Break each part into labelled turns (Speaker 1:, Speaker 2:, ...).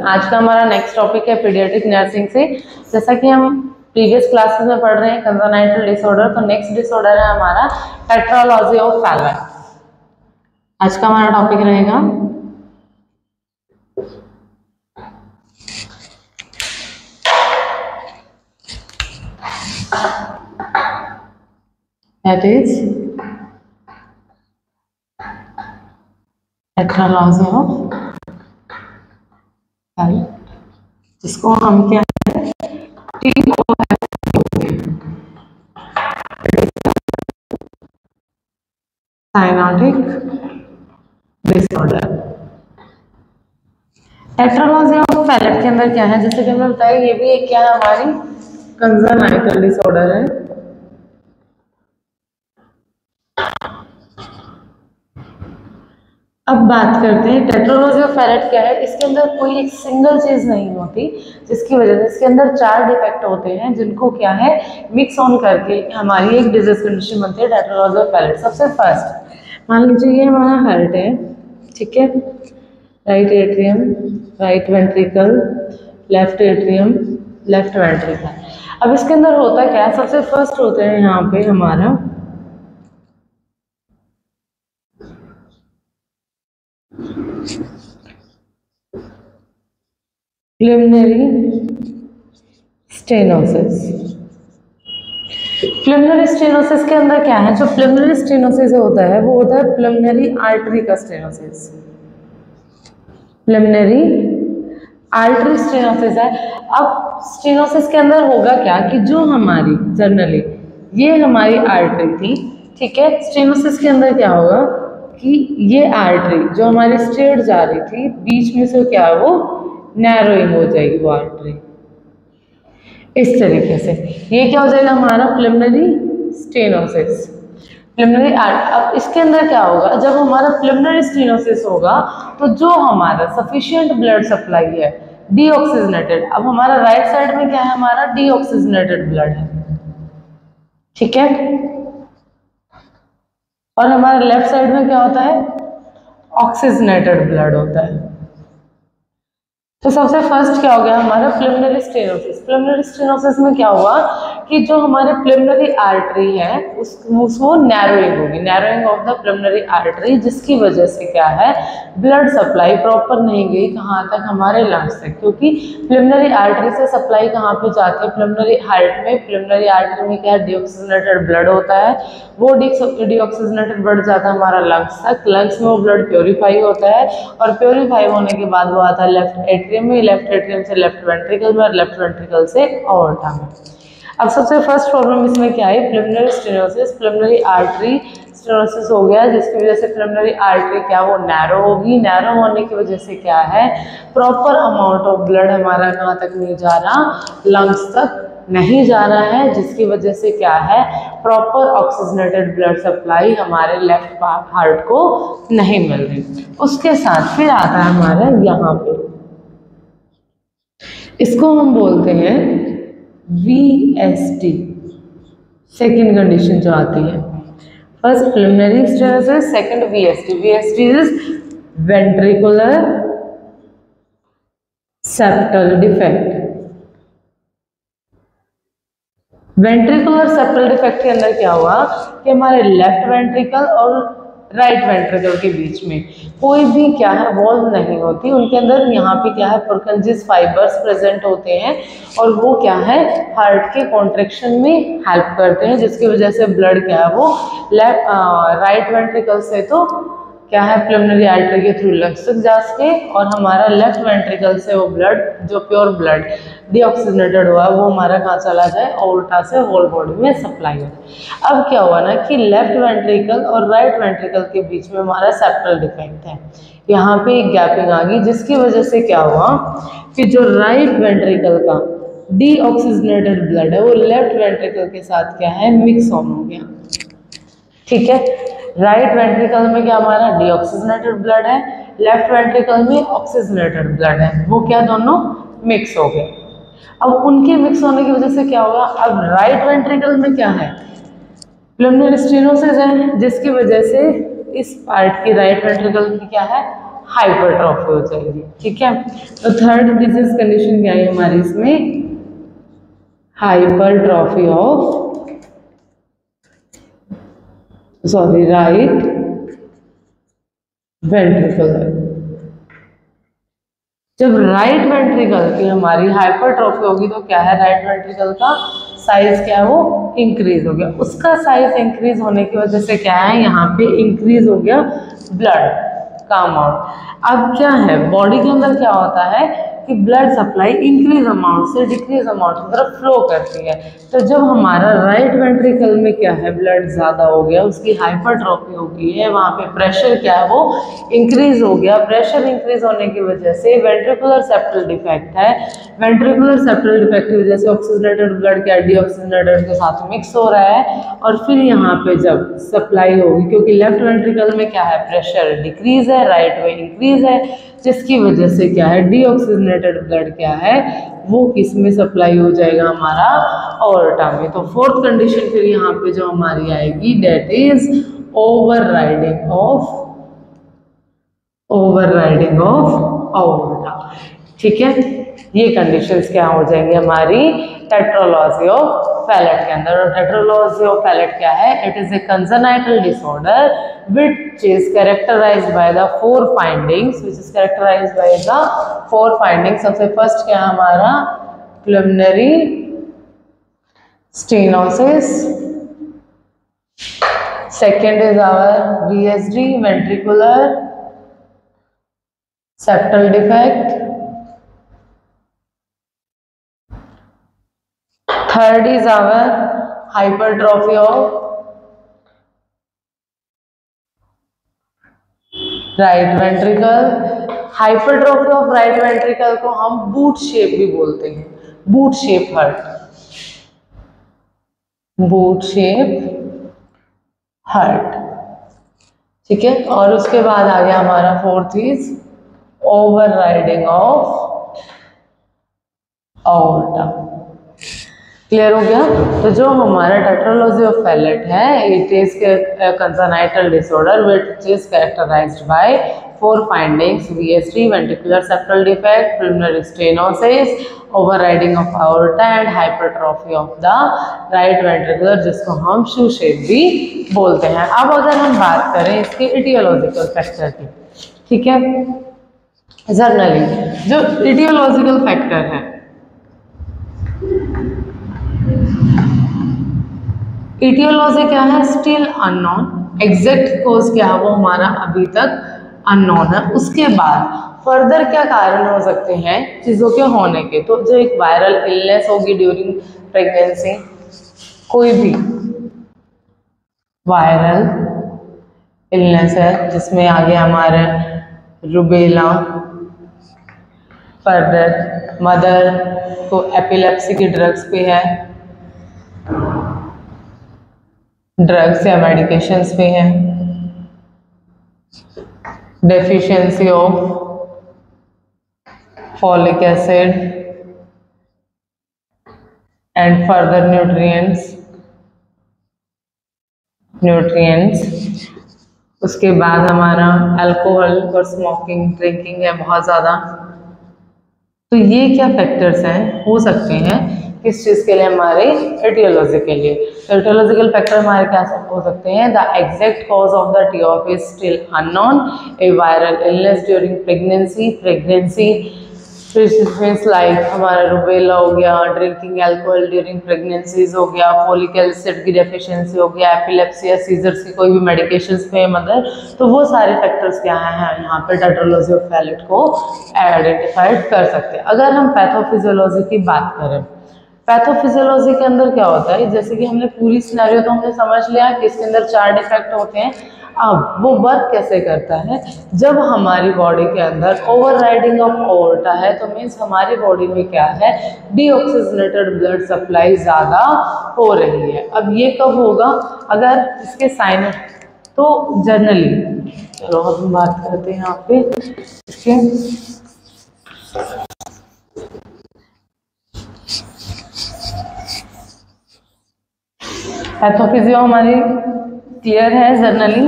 Speaker 1: आज का हमारा नेक्स्ट टॉपिक है पीडियाट्रिक नर्सिंग से। जैसा कि हम प्रीवियस क्लासेस में पढ़ रहे हैं कंजनाइटल डिसऑर्डर, तो नेक्स्ट डिसऑर्डर है हमारा टेट्रालॉजी ऑफ फैलन। आज का हमारा टॉपिक रहेगा that is tetralogy of Fallon, जिसको हम क्या cyanotic disorder. Tetralogy of Fallon के अंदर क्या है, जैसे कि हमने बताया ये भी एक क्या है हमारी कंजनाइटल डिसऑर्डर है। अब बात करते हैं टेट्रालॉजी ऑफ फैलन क्या है। इसके अंदर कोई एक सिंगल चीज नहीं होती, जिसकी वजह से इसके अंदर 4 डिफेक्ट होते हैं, जिनको क्या है मिक्स ऑन करके हमारी एक डिजीज कंडीशन बनती है टेट्रालॉजी ऑफ फैलन। सबसे फर्स्ट मान लीजिए ये हमारा हार्ट है, ठीक है, right atrium, right ventricle, left atrium, left ventricle. अब इसके अंदर होता क्या है, सबसे फर्स्ट होता है यहाँ पे हमारा प्रिलिमिनरी स्टेनोसिस। प्रिलिमिनरी स्टेनोसिस के अंदर क्या है, जो प्रिलिमिनरी स्टेनोसिस होता है वो होता है प्रिलिमिनरी आर्टरी का स्टेनोसिस। प्रिलिमिनरी आर्टरी स्टेनोसिस है। अब स्टेनोसिस के अंदर होगा क्या कि जो हमारी जनरली ये हमारी आर्टरी थी, ठीक है, स्टेनोसिस के अंदर क्या होगा कि ये आर्टरी जो हमारी स्ट्रेट जा रही थी, बीच में से क्या है वो नैरोइंग हो जाएगी वो आर्टरी इस तरीके से। ये क्या हो जाएगा हमारा प्रिलिमिनरी स्टेनोसिस, प्रिलिमिनरी आर्टरी। अब इसके अंदर क्या होगा, जब हमारा प्रिलिमिनरी स्टेनोसिस होगा तो जो हमारा सफिशिएंट ब्लड सप्लाई है डीऑक्सीजनेटेड, अब हमारा राइट साइड में क्या है हमारा डीऑक्सीजनेटेड ब्लड है, ठीक है, और हमारे लेफ्ट साइड में क्या होता है ऑक्सीजनेटेड ब्लड होता है। तो सबसे फर्स्ट क्या हो गया हमारा प्रिलिमिनरी स्टेनोसिस। प्रिलिमिनरी स्टेनोसिस में क्या हुआ कि जो हमारे प्रिलिमिनरी आर्टरी है उसको नैरोइंग होगी, narrowing of the preliminary artery, जिसकी वजह से क्या है ब्लड सप्लाई प्रॉपर नहीं गई कहाँ तक, हमारे लंग्स तक, क्योंकि प्रिलिमिनरी आर्टरी से सप्लाई कहाँ पे जाती है प्रिलिमिनरी हार्ट में। प्रिलिमिनरी आर्टरी में क्या है डीऑक्सीजनेटेड ब्लड होता है, वो डीऑक्सीजनेटेड ब्लड जाता है हमारा लंग्स तक, लंग्स में वो ब्लड प्योरीफाई होता है और प्योरीफाई होने के बाद वो आता है लेफ्ट एट्रियम में, लेफ्ट एट्रियम से लेफ्ट वेंट्रिकल में और लेफ्ट वेंट्रिकल से ऑर्टा में। अब सबसे फर्स्ट प्रॉब्लम इसमें क्या है preliminary stenosis, preliminary artery stenosis हो गया, जिसकी वजह से प्रिलिमिनरी आर्टरी क्या वो नैरो होगी। नैरो होने की वजह से क्या है प्रॉपर अमाउंट ऑफ ब्लड हमारा कहाँ तक नहीं जा रहा, लंग्स तक नहीं जा रहा है, जिसकी वजह से क्या है प्रॉपर ऑक्सीजनेटेड ब्लड सप्लाई हमारे लेफ्ट हार्ट को नहीं मिल रही। उसके साथ फिर आता है हमारा यहाँ पे, इसको हम बोलते हैं VST, सेकेंड कंडीशन जो आती है। First preliminary stenosis, second VST। VST is ventricular septal defect. Ventricular septal defect के अंदर क्या हुआ कि हमारे लेफ्ट वेंट्रिकल और राइट वेंट्रिकल के बीच में कोई भी क्या है वॉल्व नहीं होती, उनके अंदर यहाँ पे क्या है पुरकिंजिस फाइबर्स प्रेजेंट होते हैं और वो क्या है हार्ट के कॉन्ट्रैक्शन में हेल्प करते हैं, जिसकी वजह से ब्लड क्या है वो राइट वेंट्रिकल से तो क्या है प्रिलिमिनरी आर्टरी के थ्रू लंग्स तक जा सके और हमारा लेफ्ट वेंट्रिकल से वो ब्लड जो प्योर ब्लड डीऑक्सीजनेटेड हुआ वो हमारा कहाँ चला जाए ऑर्टा से होल बॉडी में सप्लाई हो। अब क्या हुआ ना कि लेफ्ट वेंट्रिकल और राइट वेंट्रिकल के बीच में हमारा सेप्टल डिफेक्ट है, यहाँ पे एक गैपिंग आ गई, जिसकी वजह से क्या हुआ कि जो राइट वेंट्रिकल का डीऑक्सीजनेटेड ब्लड है वो लेफ्ट वेंट्रिकल के साथ क्या है मिक्स ऑन हो गया, ठीक है। राइट वेंट्रिकल में क्या हमारा डीऑक्सीजनेटेड ब्लड है, लेफ्ट वेंट्रिकल में ऑक्सीजनेटेड ब्लड है, वो क्या दोनों मिक्स हो गए। अब उनके मिक्स होने की वजह से क्या होगा, अब राइट वेंट्रिकल में क्या है प्रिलिमिनरी स्टेनोसिस है, जिसकी वजह से इस पार्ट की राइट वेंट्रिकल की क्या है हाइपरट्रॉफी हो जाएगी। ठीक है, तो थर्ड डिजीज कंडीशन क्या है हमारी इसमें, हाइपरट्रॉफी ऑफ राइट वेंट्रिकल। जब राइट वेंट्रिकल की हमारी हाइपरट्रॉफी होगी तो क्या है, राइट वेंट्रिकल का साइज क्या है, वो इंक्रीज हो गया। उसका साइज इंक्रीज होने की वजह से क्या है, यहाँ पे इंक्रीज हो गया ब्लड का अमाउंट। अब क्या है, बॉडी के अंदर क्या होता है कि ब्लड सप्लाई इंक्रीज अमाउंट से डिक्रीज अमाउंट की तरफ फ्लो करती है। तो जब हमारा राइट वेंट्रिकल में क्या है, ब्लड ज़्यादा हो गया, उसकी हाइपरट्रॉफी हो गई है, वहाँ पे प्रेशर क्या है, वो इंक्रीज हो गया। प्रेशर इंक्रीज होने की वजह से वेंट्रिकुलर सेप्टल डिफेक्ट है। वेंट्रिकुलर सेप्टल डिफेक्ट की वजह से ऑक्सीजनेटेड ब्लड क्या डीऑक्सीजनेटेड के साथ मिक्स हो रहा है, और फिर यहाँ पे जब सप्लाई होगी, क्योंकि लेफ्ट वेंट्रिकल में क्या है, प्रेशर डिक्रीज है, राइट में इंक्रीज है, जिसकी वजह से क्या है, डीऑक्सीजनेटेड ब्लड क्या है, वो किस में सप्लाई हो जाएगा, हमारा ऑर्टा में। तो फोर्थ कंडीशन फिर यहाँ पे जो हमारी आएगी, that is overriding of aorta. ठीक है, ये कंडीशंस क्या हो जाएंगी हमारी टेट्रोलॉजी ऑफ फैलेट के अंदर। और टेट्रोलॉजी ऑफ फैलेट क्या है, it is a congenital disorder which is characterized by the four findings, सबसे फर्स्ट क्या है हमारा, pulmonary stenosis, second is our VSD ventricular septal defect, third is our hypertrophy of right ventricle. Hypertrophy of right ventricle को हम boot shape भी बोलते हैं, boot shape heart, boot shape heart. ठीक है, और उसके बाद आ गया हमारा fourth is overriding of aorta. Clear हो गया। तो जो हमारा टेट्रोलॉजी ऑफ फैलेट है, it is congenital disorder which is characterised by four findings, VSD ventricular septal defect, pulmonary stenosis, overriding of aorta and hypertrophy of the right ventricular, जिसको हम शू shape भी बोलते हैं। अब अगर हम बात करें इसके इटियोलॉजिकल फैक्टर की, ठीक है, जनरली जो इटियोलॉजिकल फैक्टर है, इटियोलॉजी क्या है, स्टिल अननोन, एग्जैक्ट कॉज क्या है वो हमारा अभी तक अननोन है। उसके बाद फर्दर क्या कारण हो सकते हैं चीज़ों के होने के, तो जो एक वायरल इलनेस होगी ड्यूरिंग प्रेगनेंसी, कोई भी वायरल इलनेस है जिसमें आगे हमारे रुबेला, फर्दर मदर को एपिलेप्सी की ड्रग्स पे है, ड्रग्स या मेडिकेशंस पे हैं, deficiency of folic acid and further nutrients. उसके बाद हमारा अल्कोहल और स्मोकिंग, ड्रिंकिंग है बहुत ज़्यादा। तो ये क्या फैक्टर्स हैं, हो सकते हैं किस चीज़ के लिए, हमारे एटियोलॉजी के लिए। तो एटियोलॉजिकल फैक्टर हमारे क्या हो सकते हैं, the exact cause of the TOF is still unknown, A viral illness during pregnancy means like हमारा रुबेला हो गया, ड्रिंकिंग एल्कोहल ड्यूरिंग प्रेगनेंसीज हो गया, फोलिक एसिड की डेफिशिएंसी हो गया, एपिलेप्सी या सीजर्स की कोई भी मेडिकेशंस पे मदर। तो वो सारे फैक्टर्स क्या हैं यहाँ पे टेट्रोलॉजी ऑफ फैलेट को आइडेंटिफाइड कर सकते हैं। अगर हम पैथोफिजियोलॉजी की बात करें, पैथोफिजियोलॉजी के अंदर क्या होता है, जैसे कि हमने पूरी सिनेरियो तो हमने समझ लिया कि इसके अंदर 4 डिफेक्ट होते हैं। अब वो वर्क कैसे करता है, जब हमारी बॉडी के अंदर ओवरराइडिंग ऑफ ऑर्टा है तो मीन्स हमारी बॉडी में क्या है, डीऑक्सीजनेटेड ब्लड सप्लाई ज़्यादा हो रही है। अब ये कब होगा, अगर इसके साइन, तो जनरली चलो अब हम बात करते हैं यहाँ पे इसके पैथोफिजियो हमारी क्लियर है जनरली।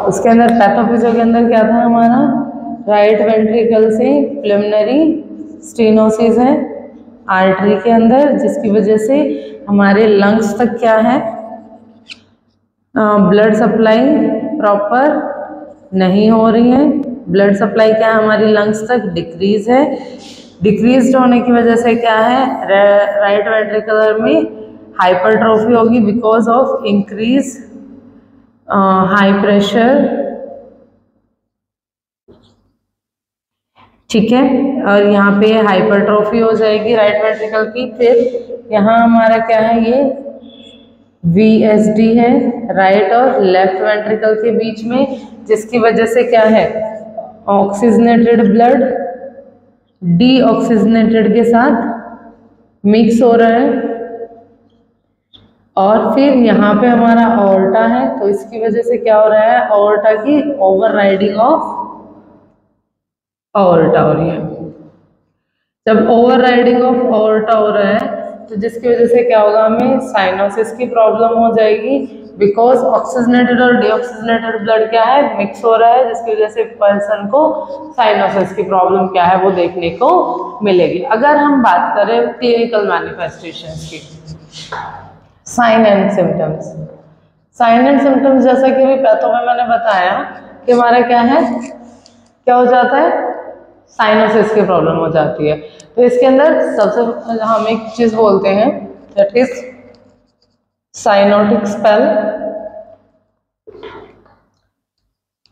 Speaker 1: उसके अंदर पैथोफिजियो के अंदर क्या था हमारा, राइट वेंट्रिकल से प्लिमिनरी स्टेनोसिस है आर्टरी के अंदर, जिसकी वजह से हमारे लंग्स तक क्या है, ब्लड सप्लाई प्रॉपर नहीं हो रही है। ब्लड सप्लाई क्या है हमारी लंग्स तक, डिक्रीज है। डिक्रीज होने की वजह से क्या है, राइट वेंट्रिकुलर में हाइपरट्रोफी होगी because of increase high pressure, ठीक है। और यहाँ पे हाइपरट्रोफी हो जाएगी राइट वेंट्रिकल की। फिर यहाँ हमारा क्या है, ये VSD है राइट और लेफ्ट वेंट्रिकल के बीच में, जिसकी वजह से क्या है, ऑक्सीजनेटेड ब्लड डीऑक्सीजनेटेड के साथ मिक्स हो रहा है। और फिर यहाँ पे हमारा ऑर्टा है, तो इसकी वजह से क्या हो रहा है, ऑर्टा की ओवरराइडिंग ऑफ ऑर्टा हो रही है। जब ओवरराइडिंग ऑफ ऑर्टा हो रहा है तो जिसकी वजह से क्या होगा, हमें साइनोसिस की प्रॉब्लम हो जाएगी बिकॉज ऑक्सीजनेटेड और डीऑक्सीजनेटेड ब्लड क्या है, मिक्स हो रहा है, जिसकी वजह से पर्सन को साइनोसिस की प्रॉब्लम क्या है वो देखने को मिलेगी। अगर हम बात करें क्लिनिकल मैनिफेस्टेशंस की, sign and symptoms. Sign and symptoms जैसा कि अभी पैथो में मैंने बताया कि हमारा क्या है, क्या हो जाता है, साइनोसिस की प्रॉब्लम हो जाती है। तो इसके अंदर सबसे हम एक चीज बोलते हैं that is cyanotic spell,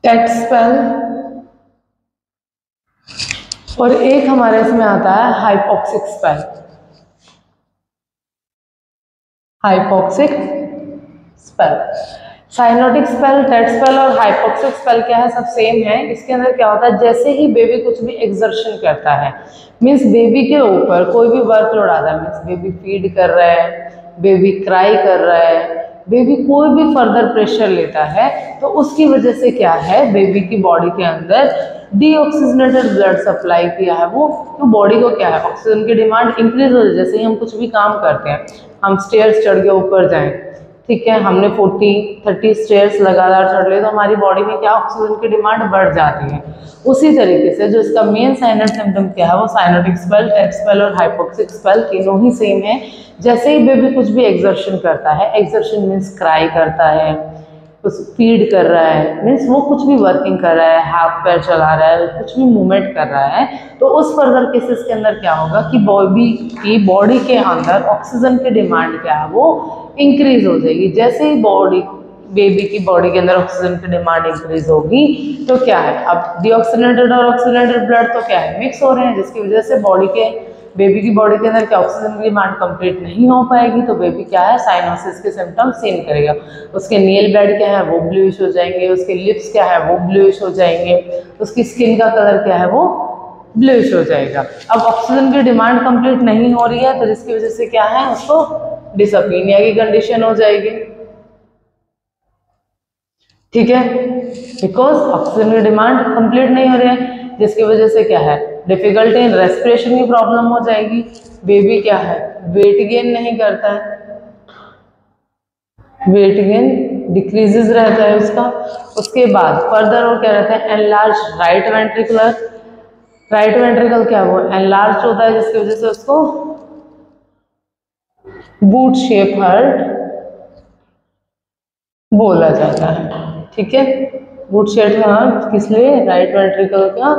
Speaker 1: tet spell, और एक हमारे इसमें आता है hypoxic spell. Hypoxic spell, cyanotic spell, tet spell और हाइपोक्सिक स्पेल क्या है, सब सेम है। इसके अंदर क्या होता है, जैसे ही बेबी कुछ भी एक्सर्शन करता है, मीन्स बेबी के ऊपर कोई भी वर्कलोड आता है, मीन्स बेबी फीड कर रहा है, बेबी क्राई कर रहा है, बेबी कोई भी फर्दर प्रेशर लेता है, तो उसकी वजह से क्या है, बेबी की बॉडी के अंदर डीऑक्सीजनेटेड ब्लड सप्लाई किया है वो, तो बॉडी को क्या है, ऑक्सीजन की डिमांड इंक्रीज हो जाए। जैसे ही हम कुछ भी काम करते हैं, हम स्टेयर्स चढ़ के ऊपर जाएं, ठीक है, हमने 40-30 स्टेयर्स लगातार चढ़ लिए, तो हमारी बॉडी में क्या, ऑक्सीजन की डिमांड बढ़ जाती है। उसी तरीके से जो इसका मेन साइन एंड सिम्टम क्या है, वो साइनोटिक स्पेल, टेट स्पेल और हाइपोक्सिक स्पेल तीनों ही सेम है। जैसे ही बेबी कुछ भी एक्सर्शन करता है, एक्सर्शन मीन्स क्राई करता है, उस फीड कर रहा है, मीन्स वो कुछ भी वर्किंग कर रहा है, हाथ पैर चला रहा है, कुछ भी मूवमेंट कर रहा है, तो उस फर्दर केसेस के अंदर क्या होगा कि बेबी की बॉडी के अंदर ऑक्सीजन की डिमांड क्या है, वो इंक्रीज हो जाएगी। जैसे ही बेबी की बॉडी के अंदर ऑक्सीजन की डिमांड इंक्रीज होगी तो क्या है, अब डीऑक्सीजनेटेड और ऑक्सीजनेटेड ब्लड तो क्या है, मिक्स हो रहे हैं, जिसकी वजह से बेबी की बॉडी के अंदर क्या ऑक्सीजन की डिमांड कंप्लीट नहीं हो पाएगी, तो बेबी क्या है, साइनोसिस के सिम्टम्स सीन करेगा। उसके नील ब्लड क्या है, वो ब्लूइश हो जाएंगे, उसके लिप्स क्या है, वो ब्लूइश हो जाएंगे, उसकी स्किन का कलर क्या है, वो ब्लूइश हो जाएगा। अब ऑक्सीजन की डिमांड कंप्लीट नहीं हो रही है, तो जिसकी वजह से क्या है, उसको डिसअपीनिया की कंडीशन हो जाएगी, ठीक है, बिकॉज ऑक्सीजन की डिमांड कंप्लीट नहीं हो रही है, जिसकी वजह से क्या है, डिफिकल्टी इन रेस्पिरेशन की प्रॉब्लम हो जाएगी। बेबी क्या है, वेट गेन नहीं करता है, वेट गेन डिक्रीजेस रहता है उसका। उसके बाद फर्दर और क्या रहता है, enlarge right ventricular, right ventricle क्या वो एनलार्ज होता है, जिसकी वजह से उसको बूट शेप हार्ट बोला जाता है, ठीक है। बूट शेप हार्ट किस लिए, राइट वेंट्रिकल का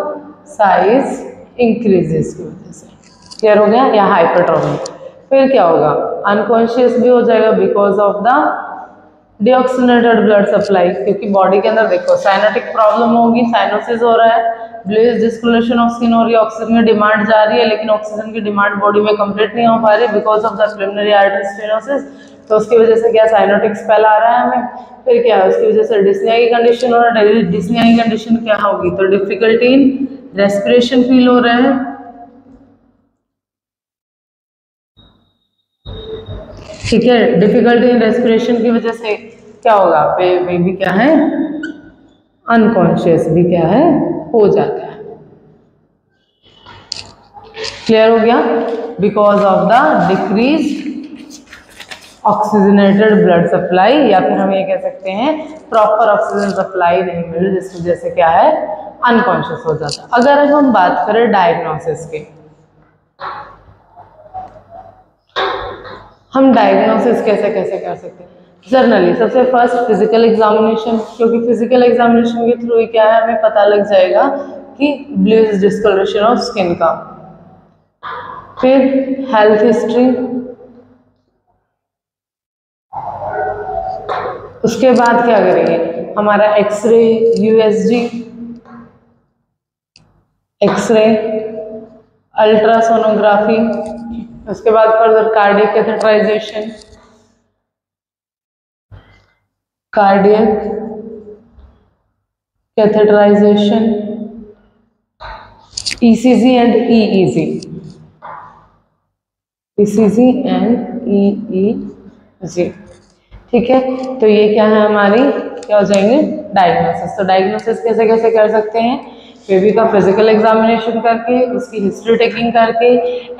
Speaker 1: साइज इंक्रीजेस की वजह से, क्लियर हो गया, या हाइपरट्रोफी। फिर क्या होगा, अनकॉन्शियस भी हो जाएगा because of the deoxygenated blood supply, क्योंकि बॉडी के अंदर देखो साइनोटिक प्रॉब्लम होगी, साइनोसिस हो रहा है, ब्लूइश डिस्कलोरेशन ऑफ स्किन हो रही है, ऑक्सीजन की डिमांड जा रही है, लेकिन ऑक्सीजन की डिमांड बॉडी में कंप्लीट नहीं हो पा रही because of the preliminary artery stenosis, तो उसकी वजह से क्या साइनोटिक स्पेल आ रहा है हमें। फिर क्या है, उसकी वजह से डिस्निया की कंडीशन हो रहा है, डिस्निया की कंडीशन क्या होगी, तो डिफिकल्टी इन रेस्पिरेशन फील हो रहा है, ठीक है, डिफिकल्टी इन रेस्पिरेशन की वजह से क्या होगा, बेबी क्या है, अनकॉन्शियस भी क्या है, हो जाता है, क्लियर हो गया, because of the decrease oxygenated blood supply, या फिर हम ये कह सकते हैं प्रॉपर ऑक्सीजन सप्लाई नहीं मिल रही, जिस वजह से क्या है अनकॉन्शियस हो जाता है। अगर अब हम बात करें डायग्नोसिस की, हम डायग्नोसिस कैसे कैसे कर सकते हैं। जनरली सबसे फर्स्ट फिजिकल एग्जामिनेशन, क्योंकि फिजिकल एग्जामिनेशन के थ्रू ही क्या है हमें पता लग जाएगा कि ब्लूइश डिस्कलरेशन ऑफ स्किन का। फिर हेल्थ हिस्ट्री, उसके बाद क्या करेंगे हमारा एक्सरे, यूएसजी, एक्सरे, अल्ट्रासोनोग्राफी, उसके बाद further cardiac catheterization, cardiac catheterization, ECG and EEG, ECG and EEG. ठीक है, तो ये क्या है हमारी क्या हो जाएंगे डायग्नोसिस। तो डायग्नोसिस कैसे कैसे कर सकते हैं, बेबी का फिजिकल एग्जामिनेशन करके, उसकी हिस्ट्री टेकिंग करके,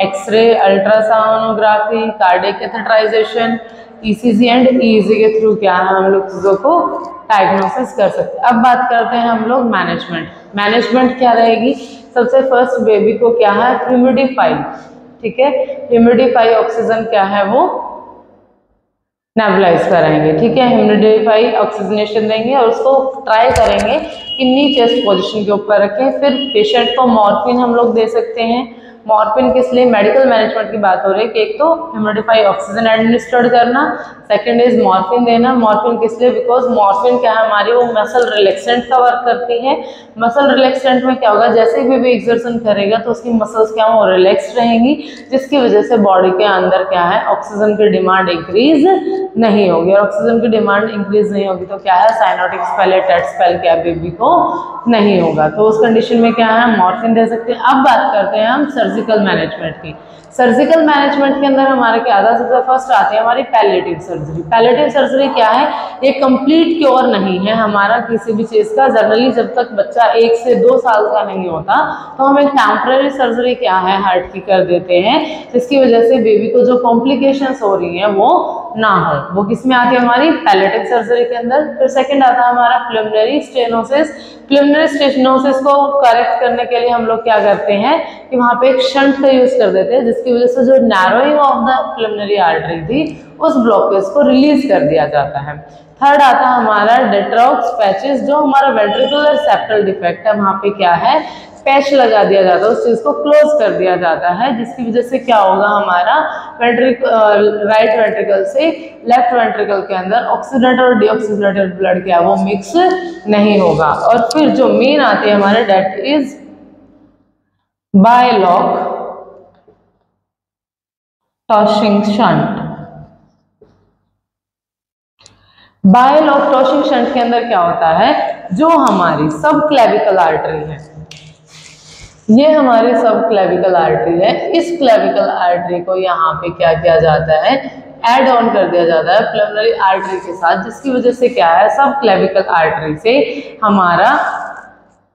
Speaker 1: x ray, ultrasonography, cardiac catheterization, ECG and EEG के थ्रू क्या है हम लोग चीज़ों को डायग्नोसिस कर सकते हैं। अब बात करते हैं हम लोग मैनेजमेंट। मैनेजमेंट क्या रहेगी, सबसे फर्स्ट बेबी को क्या है ह्यूमिडिफाई, ठीक है, ह्यूमिडिफाई ऑक्सीजन क्या है वो नेबुलाइज कराएंगे, ठीक है, ह्यूमिडिफाई ऑक्सीजनेशन देंगे और उसको ट्राई करेंगे कि नी चेस्ट पोजीशन के ऊपर रखें। फिर पेशेंट को मॉर्फिन हम लोग दे सकते हैं। मॉर्फिन किस लिए, मेडिकल मैनेजमेंट की बात हो रही है कि एक तो ह्यूमिडिफाई ऑक्सीजन एडमिनिस्टर्ड करना, सेकंड इज मॉर्फिन देना। मॉर्फिन किस लिए, बिकॉज मॉर्फिन क्या है हमारी वो मसल रिलैक्सेंट का वर्क करती है। मसल रिलैक्सेंट में क्या होगा, जैसे ही बेबी एक्सर्शन करेगा तो उसकी मसल्स क्या वो रिलैक्स रहेंगी, जिसकी वजह से बॉडी के अंदर क्या है ऑक्सीजन की डिमांड इंक्रीज नहीं होगी। और ऑक्सीजन की डिमांड इंक्रीज नहीं होगी तो क्या है साइनोटिक स्पेल या टेट स्पेल क्या बेबी को नहीं होगा। तो उस कंडीशन में क्या है मॉर्फिन दे सकते हैं। अब बात करते हैं हम सर्जिकल मैनेजमेंट की। सर्जिकल मैनेजमेंट के अंदर हमारे क्या आता है, सबसे फर्स्ट आती है हमारी पैलेटिव सर्जरी। पैलेटिव सर्जरी क्या है, ये कंप्लीट क्योर नहीं है हमारा किसी भी चीज़ का। जनरली जब तक बच्चा 1 से 2 साल का नहीं होता तो हम एक टेम्पररी सर्जरी क्या है हार्ट की कर देते हैं, जिसकी वजह से बेबी को जो कॉम्प्लिकेशंस हो रही हैं वो ना हो। वो किस में आती है हमारी पैलेटिव सर्जरी के अंदर। फिर सेकंड आता है हमारा प्रिलिमिनरी स्टेनोसिस। प्रिलिमिनरी स्टेनोसिस को करेक्ट करने के लिए हम लोग क्या करते हैं कि वहाँ पे एक शंट का यूज कर देते हैं, जिसकी वजह से जो narrowing of the preliminary artery थी उस ब्लॉकेज को रिलीज कर दिया जाता है। थर्ड आता है हमारा डेट्रॉक्स पैचेस, जो हमारा वेंट्रिकुलर सेप्टल डिफेक्ट है वहाँ पे क्या है पैच लगा दिया जाता है, उस चीज को क्लोज कर दिया जाता है, जिसकी वजह से क्या होगा हमारा राइट वेंट्रिकल से लेफ्ट वेंट्रिकल के अंदर ऑक्सीजनेटेड और डीऑक्सीजनेटेड ब्लड क्या है वो मिक्स नहीं होगा। और फिर जो मेन आते हैं हमारे डेट इज बायलॉक टॉशिंग शंट। बायलॉक टॉशिंग शंट के अंदर क्या होता है, जो हमारी सब क्लेविकल आर्टरी है, ये हमारी सब क्लेविकल आर्टरी है, इस क्लेविकल आर्टरी को यहाँ पे क्या किया जाता है ऐड ऑन कर दिया जाता है प्रिलिमिनरी आर्टरी के साथ, जिसकी वजह से क्या है सब क्लेविकल आर्टरी से हमारा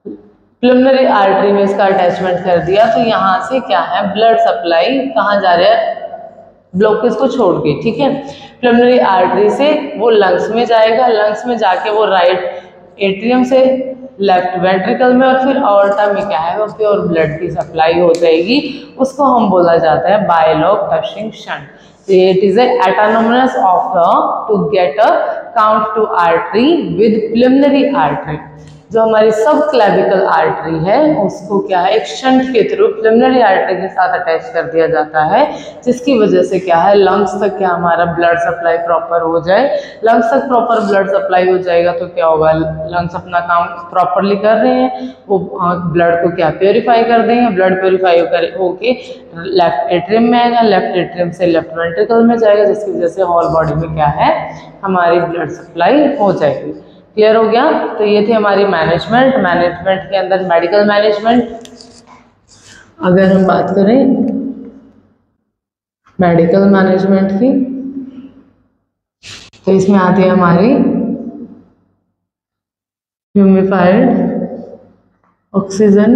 Speaker 1: प्रिलिमिनरी आर्टरी में इसका अटैचमेंट कर दिया। तो यहाँ से क्या है ब्लड सप्लाई कहाँ जा रहा है ब्लॉकेज को छोड़ के, ठीक है, प्रिलिमिनरी आर्टरी से वो लंग्स में जाएगा, लंग्स में जाके वो राइट एट्रियम से लेफ्ट वेंट्रिकल में और फिर ऑर्टा में क्या है वो प्योर ब्लड की सप्लाई हो जाएगी। उसको हम बोला जाता है बायलॉक टशिंग shunt. It is an autonomous offer to get a count to artery with pulmonary artery। जो हमारी सब क्लेविकल आर्टरी है उसको क्या है एक शंट के थ्रू प्रिलिमिनरी आर्टरी के साथ अटैच कर दिया जाता है, जिसकी वजह से क्या है लंग्स तक क्या हमारा ब्लड सप्लाई प्रॉपर हो जाए। लंग्स तक प्रॉपर ब्लड सप्लाई हो जाएगा तो क्या होगा लंग्स अपना काम प्रॉपरली कर रहे हैं, वो ब्लड को क्या प्योरीफाई कर देंगे, ब्लड प्योरीफाई होके लेफ्ट एट्रियम में आएगा, लेफ्ट एट्रियम से लेफ्ट वेंट्रिकल में जाएगा, जिसकी वजह से होल बॉडी में क्या है हमारी ब्लड सप्लाई हो जाएगी। क्लियर हो गया। तो ये थी हमारी मैनेजमेंट। मैनेजमेंट के अंदर मेडिकल मैनेजमेंट, अगर हम बात करें मेडिकल मैनेजमेंट की तो इसमें आती है हमारी ह्यूमिफाइड ऑक्सीजन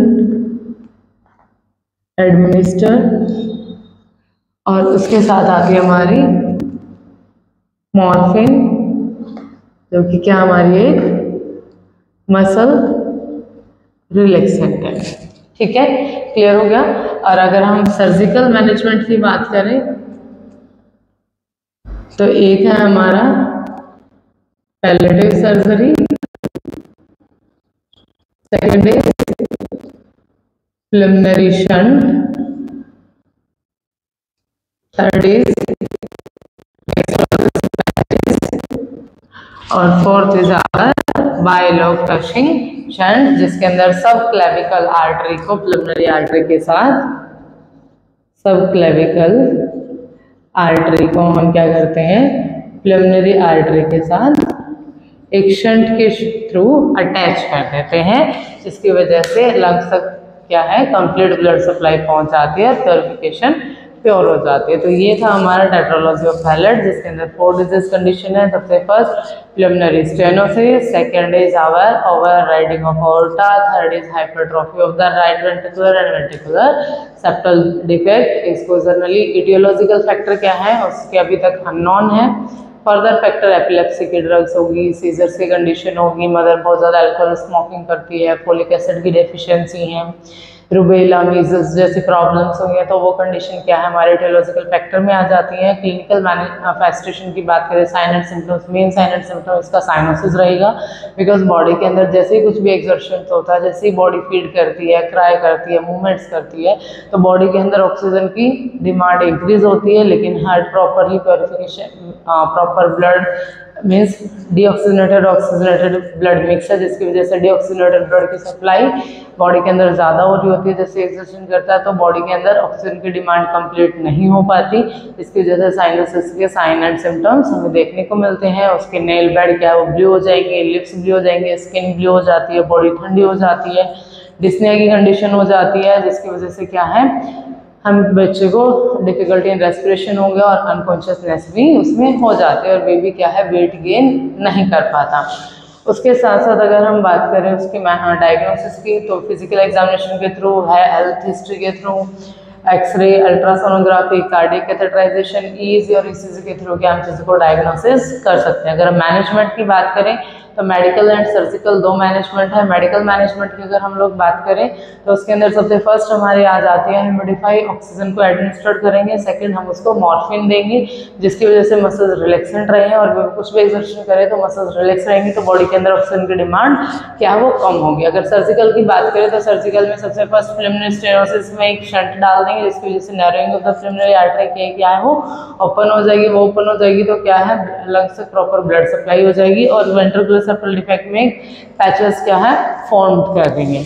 Speaker 1: एडमिनिस्टर और उसके साथ आती है हमारी मॉर्फिन, जो कि क्या हमारी एक मसल रिलैक्सेंट है। ठीक है, क्लियर हो गया। और अगर हम सर्जिकल मैनेजमेंट की बात करें तो एक है हमारा palliative surgery, second is preliminary shunt, third is और फोर्थ इज आवर बायलॉग क्रशिंग शंट, जिसके अंदर सब क्लेविकल आर्टरी को प्रिलिमिनरी आर्टरी के साथ, सब क्लेविकल आर्टरी को हम क्या करते हैं, प्रिलिमिनरी आर्टरी के साथ एक शंट के थ्रू अटैच कर देते हैं, जिसकी वजह से लंग्स तक क्या है, कंप्लीट ब्लड सप्लाई पहुंच जाती है, प्योरिफिकेशन प्योर हो जाती है। तो ये था हमारा टेट्रोलॉजी ऑफ पैलेट, जिसके अंदर 4 डिजीज कंडीशन है। सबसे first preliminary stenosis, second is our overriding of aorta, third is hypertrophy of the right ventricular and ventricular septal defect. इसको जनरली इटियोलॉजिकल फैक्टर क्या है उसके अभी तक अननोन है। फर्दर फैक्टर एपिलेप्सी की ड्रग्स होगी, सीजर्स की कंडीशन होगी, मदर बहुत ज़्यादा अल्कोहल स्मोकिंग करती है, फोलिक एसिड की डेफिशिएंसी है, रूबेला मीजल्स जैसी प्रॉब्लम्स होंगी, तो वो कंडीशन क्या है हमारे इटियोलॉजिकल फैक्टर में आ जाती है। क्लिनिकल मैनिफेस्टेशन की बात करें, sign and symptoms, main sign and symptom इसका साइनोसिस रहेगा, बिकॉज बॉडी के अंदर जैसे ही कुछ भी एक्सर्शन होता है, जैसे ही बॉडी फीड करती है, क्राई करती है, मूवमेंट्स करती है, तो बॉडी के अंदर ऑक्सीजन की डिमांड इंक्रीज होती है, लेकिन heart properly purification, proper blood means deoxygenated oxygenated blood mix है, जिसकी वजह से डीऑक्सीजनेटेड ब्लड की सप्लाई बॉडी के अंदर ज़्यादा हो रही होती है। जैसे एक्सर्शन करता है तो बॉडी के अंदर ऑक्सीजन की डिमांड कंप्लीट नहीं हो पाती, इसकी वजह से साइनोसिस के साइन एंड सिम्टम्स हमें देखने को मिलते हैं। उसके नेल बेड क्या है वो ब्लू हो जाएंगे, लिप्स ब्लू हो जाएंगे, स्किन ब्लू हो जाती है, बॉडी ठंडी हो जाती है, डिस्निया की कंडीशन हो जाती है, जिसकी वजह से क्या है हम बच्चे को डिफिकल्टी इन रेस्पिरेशन हो गया और अनकॉन्शियसनेस भी उसमें हो जाती है, और बेबी क्या है वेट गेन नहीं कर पाता। उसके साथ साथ अगर हम बात करें उसकी डायग्नोसिस की, तो फिजिकल एग्जामिनेशन के थ्रू है, हेल्थ हिस्ट्री के through, X-ray, ultrasonography, cardiac catheterization, EEG और ईसीजी के थ्रू क्या हम चीज़ों को डायग्नोसिस कर सकते हैं। अगर हम मैनेजमेंट की बात करें तो मेडिकल एंड सर्जिकल दो मैनेजमेंट है। मेडिकल मैनेजमेंट की अगर हम लोग बात करें तो उसके अंदर सबसे फर्स्ट हमारे आ जाती है ह्यूमिडिफाई, ऑक्सीजन को एडमिनिस्टर करेंगे। सेकंड हम उसको मॉर्फिन देंगे जिसकी वजह से मसल्स रिलैक्सेंट रहे, और कुछ भी एक्सर्शन करें तो मसल्स रिलैक्स रहेंगी, तो बॉडी के अंदर ऑक्सीजन की डिमांड क्या है वो कम होगी। अगर सर्जिकल की बात करें तो सर्जिकल में सबसे फर्स्ट प्रिलिमिनरी स्टेनोसिस में एक शंट डाल देंगे, जिसकी वजह से narrowing of the preliminary artery क्या है वो ओपन हो जाएगी। वो ओपन हो जाएगी तो क्या है लंग्स से प्रॉपर ब्लड सप्लाई हो जाएगी, और वेंट्रिकुलर सेप्टल डिफेक्ट में पैचेस क्या है फॉर्म कर देंगे।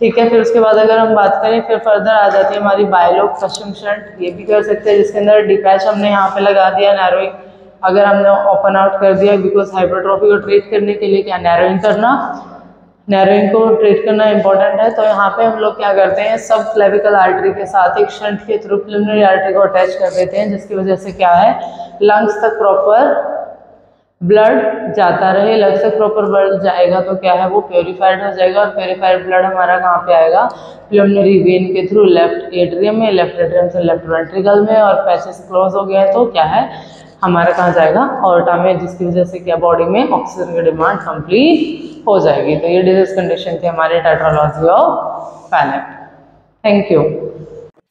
Speaker 1: ठीक है, फिर उसके बाद अगर हम बात करें फिर फर्दर आ जाती है हमारी बायलॉग क्रशिंग शंट, ये भी कर सकते हैं, जिसके अंदर डिपैच हमने यहाँ पे लगा दिया, नैरोइंग अगर हमने ओपन आउट कर दिया, बिकॉज हाइपरट्रॉफी को ट्रीट करने के लिए क्या नैरोइंग करना, नैरोइंग को ट्रीट करना इंपॉर्टेंट है। तो यहाँ पे हम लोग क्या करते हैं सब क्लेविकल आर्टरी के साथ एक शंट के थ्रू प्रिलिमिनरी आर्टरी को अटैच कर देते हैं, जिसकी वजह से क्या है लंग्स तक प्रॉपर ब्लड जाता रहे। लंग्स तक प्रॉपर ब्लड जाएगा तो क्या है वो प्योरीफाइड हो जाएगा, और प्योरीफाइड ब्लड हमारा कहाँ पे आएगा प्रिलिमिनरी वेन के थ्रू लेफ्ट एट्रियम में, लेफ्ट एट्रियम से लेफ्ट वेंट्रिकल में, और पैचेस क्लोज हो गया है तो क्या है हमारा कहाँ जाएगा ऑर्टा में, जिसकी वजह से क्या बॉडी में ऑक्सीजन की डिमांड कंप्लीट हो जाएगी। तो ये डिजीज कंडीशन थी हमारे tetralogy of Fallot. Thank you.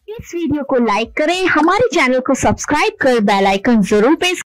Speaker 2: इस वीडियो को लाइक करें, हमारे चैनल को सब्सक्राइब कर बेल आइकन जरूर प्रेस